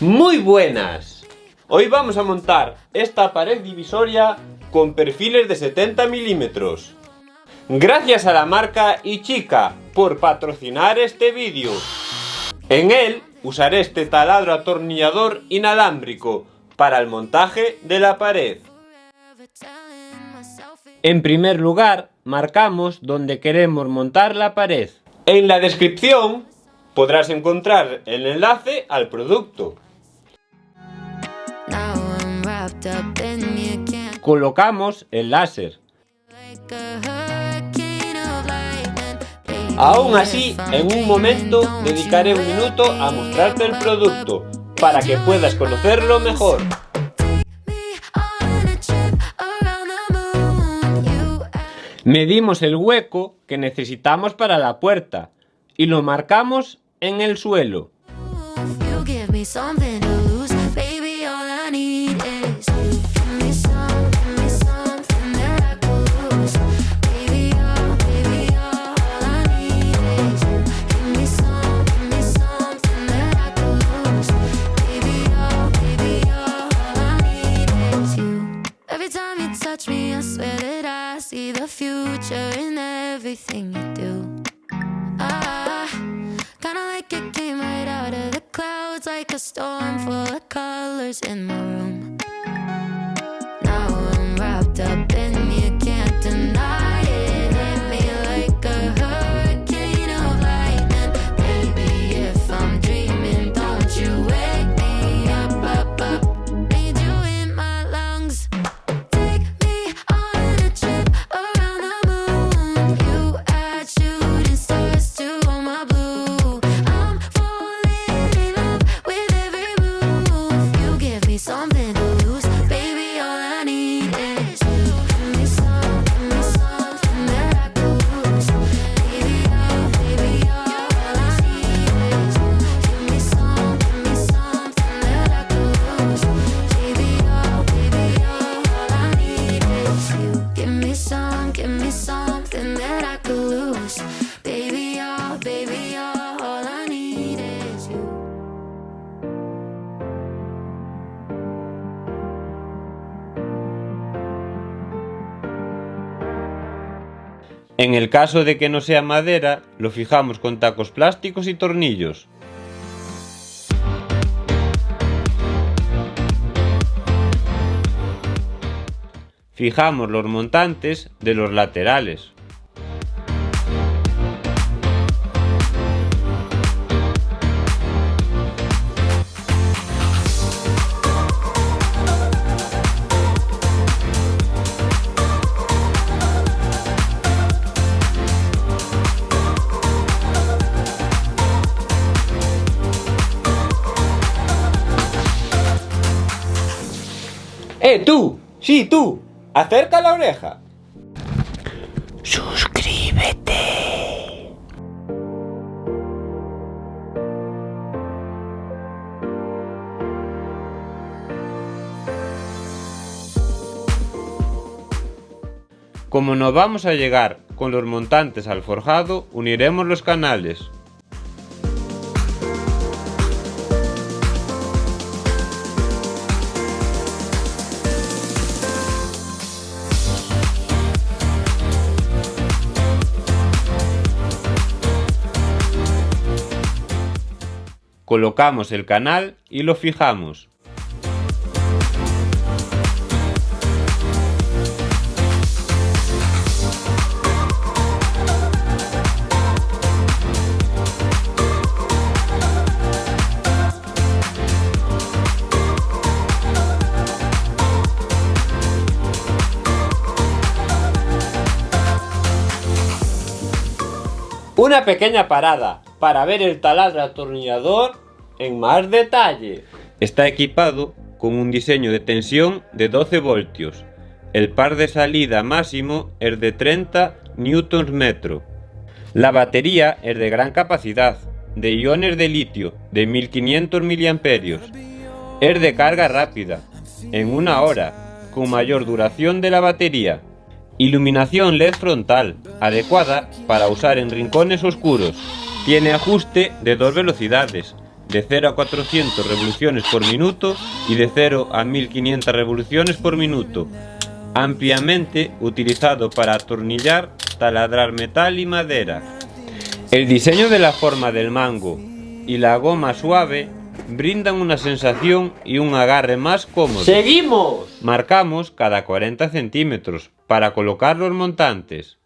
Muy buenas. Hoy vamos a montar esta pared divisoria con perfiles de 70 milímetros. Gracias a la marca Ichica por patrocinar este vídeo. En él usaré este taladro atornillador inalámbrico para el montaje de la pared. En primer lugar, marcamos donde queremos montar la pared. En la descripción podrás encontrar el enlace al producto. Colocamos el láser. Aún así, en un momento dedicaré un minuto a mostrarte el producto para que puedas conocerlo mejor. Medimos el hueco que necesitamos para la puerta y lo marcamos en el suelo. See the future in everything you do. Kinda like it came right out of the clouds, like a storm full of colors in my room. Now I'm wrapped up in you, can't deny it. Hit me like a hurricane of lightning. Baby, if I'm dreaming, don't you wake me up, up, up. Need you in my lungs. En el caso de que no sea madera, lo fijamos con tacos plásticos y tornillos. Fijamos los montantes de los laterales. ¡Tú! ¡Sí, tú! ¡Acerca la oreja! ¡Suscríbete! Como no vamos a llegar con los montantes al forjado, uniremos los canales. Colocamos el canal y lo fijamos. Una pequeña parada para ver el taladro atornillador en más detalle. Está equipado con un diseño de tensión de 12 voltios. El par de salida máximo es de 30 Nm. La batería es de gran capacidad, de iones de litio de 1500 mAh. Es de carga rápida, en 1 hora, con mayor duración de la batería. Iluminación LED frontal, adecuada para usar en rincones oscuros. Tiene ajuste de 2 velocidades, de 0 a 400 revoluciones por minuto y de 0 a 1500 revoluciones por minuto, ampliamente utilizado para atornillar, taladrar metal y madera. El diseño de la forma del mango y la goma suave brindan una sensación y un agarre más cómodo. ¡Seguimos! Marcamos cada 40 centímetros para colocar los montantes.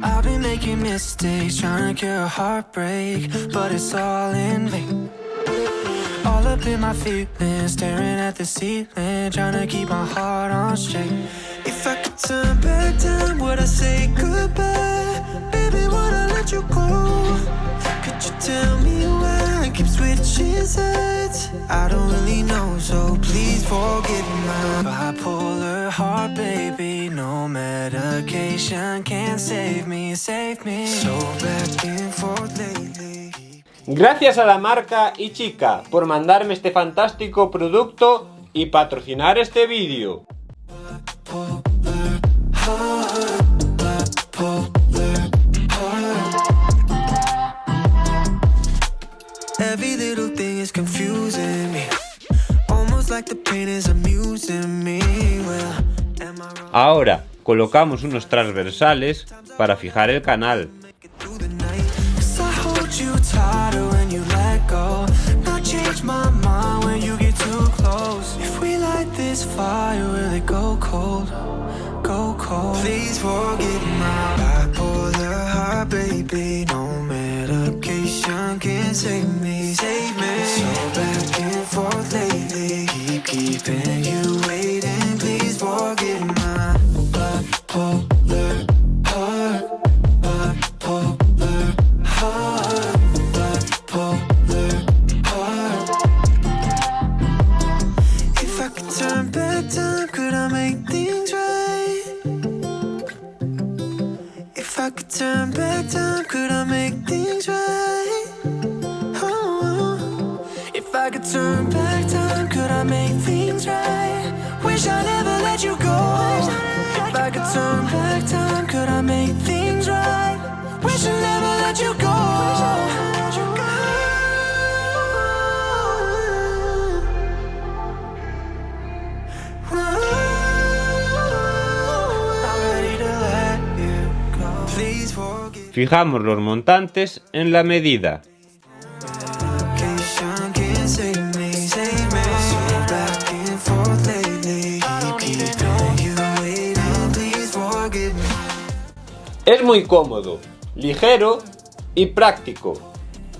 I've been making mistakes, trying to cure a heartbreak, but it's all in vain. All up in my feelings, staring at the ceiling, trying to keep my heart on straight. If I could turn back time, would I say goodbye? Baby, would I let you go? Could you tell me why I keep switching sides? I don't really know, so please forgive my bipolar heart, baby. No medication can save me, save me. So back and forth lately. Gracias a la marca Ichika por mandarme este fantástico producto y patrocinar este vídeo. Every little thing is confusing me. Almost like the pain is amusing me. Well, am I wrong? Ahora colocamos unos transversales para fijar el canal. Through the night, 'cause I hold you tighter when you let go. Not change my mind when you get too close. If we light this fire, will it go cold? Go cold. Please forgive my bipolar heart, baby. No medication can save me, save me. So back and forth lately, keeping you waiting. Please forgive my bipolar heart, bipolar heart, bipolar heart. If I could turn back time, could I make things right? If I could turn back time, could I make things right? Oh, if I could turn back time, could I make things right? Wish I never let you go. If I could turn back time, could I make things right? Wish I never let you go. I'm ready to let you go. Please forgive. Fijamos los montantes en la medida. Medication can save me, save me. So back and forth lately, keeping you waiting. Please forgive me. Es muy cómodo, ligero y práctico.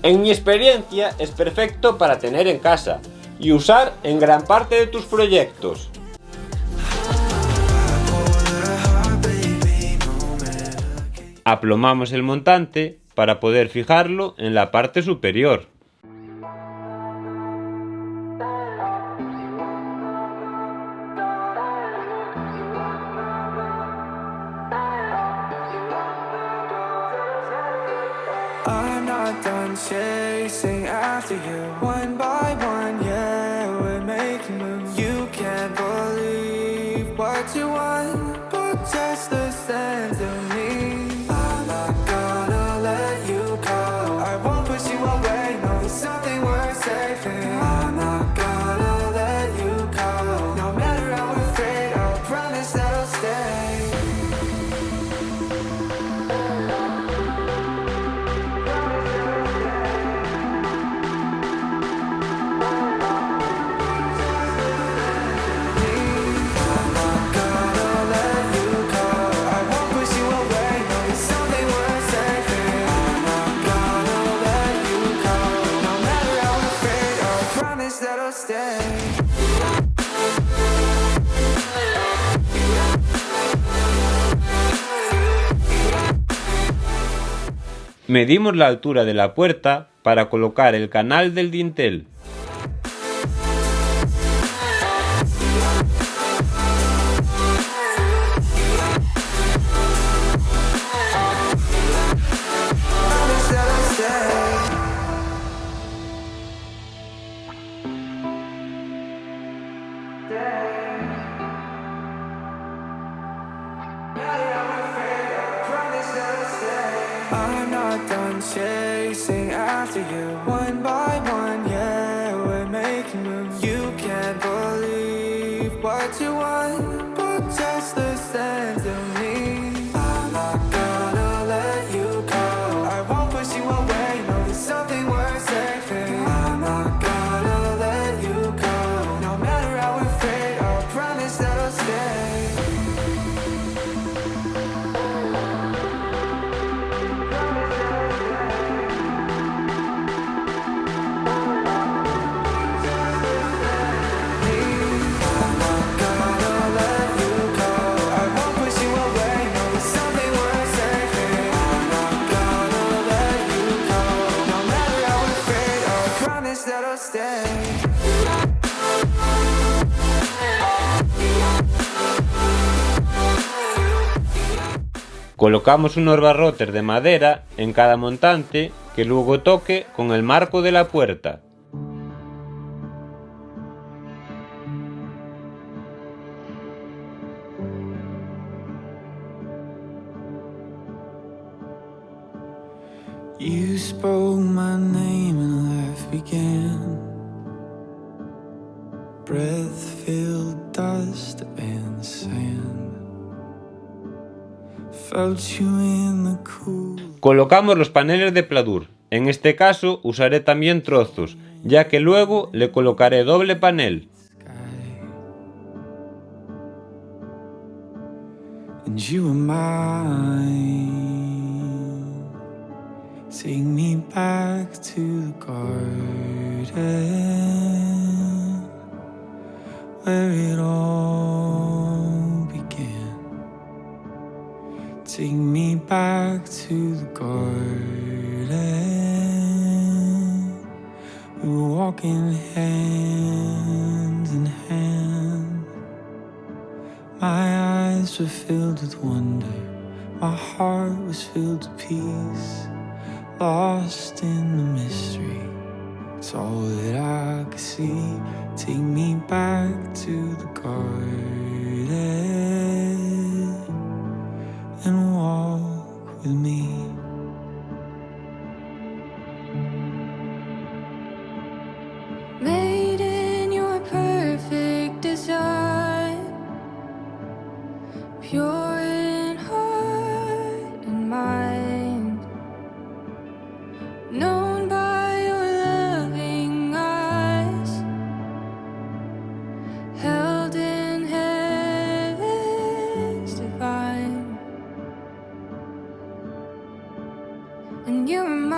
En mi experiencia es perfecto para tener en casa y usar en gran parte de tus proyectos. Aplomamos el montante para poder fijarlo en la parte superior. I'm not done chasing after you. One by one, yeah, we're making moves. You can't believe what you want, but just listen to me. I'm not gonna let you go. I won't push you away, no, there's something worth saving. I'm not gonna let you go. No matter how afraid, I'll promise that I'll stay. That'll stay. Medimos la altura de la puerta para colocar el canal del dintel. Promise that I'll stay. I'm not done chasing after you. One by promise that I'll stay. Colocamos unos barrotes de madera en cada montante que luego toque con el marco de la puerta. You spoke my name and life began. Breath filled dust and sand. Felt you in the cool. Colocamos los paneles de pladur. En este caso usaré también trozos, ya que luego le colocaré doble panel. And you were mine. Take me back to the garden where it all began. Take me back to the garden. We were walking hand in hand. My eyes were filled with wonder. My heart was filled with peace. Lost in the mystery, it's all that I could see. Take me back to the garden and walk with me. Made in your perfect design, pure in heart and mind, known by your loving eyes, held in heaven's divine, and you're mine.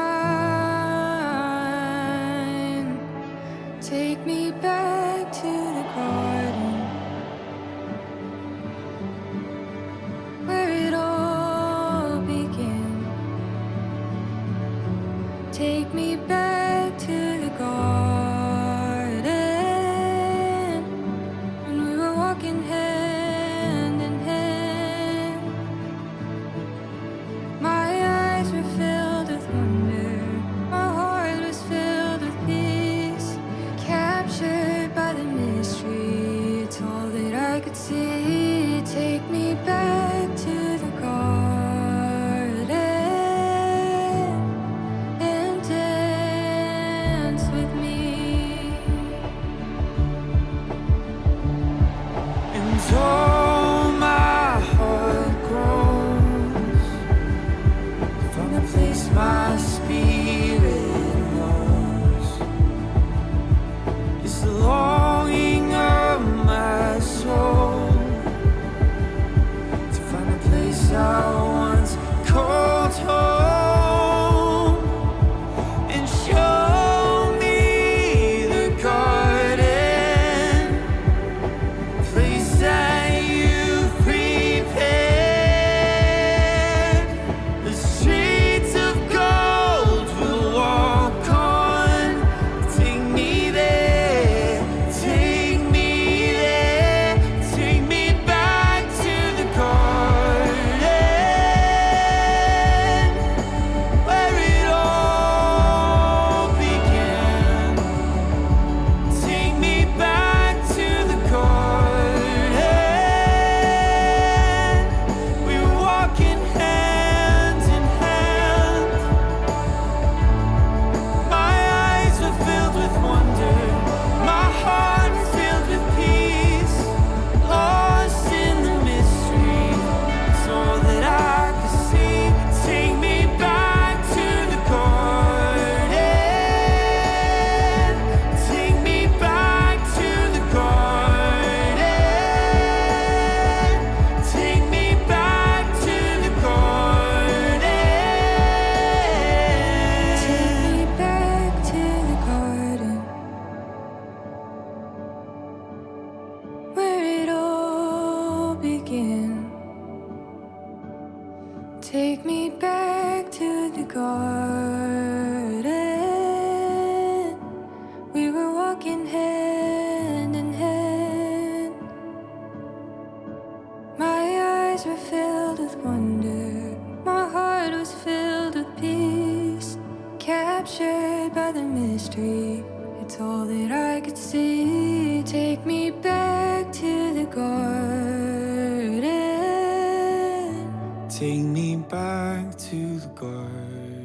Take me back to the garden where it all began. Take me back to the garden when we were walking hand in hand. My eyes were filled with wonder. My heart was filled with peace, captured by the mystery filled with wonder. My heart was filled with peace, captured by the mystery. It's all that I could see. Take me back to the garden. Take me back to the garden.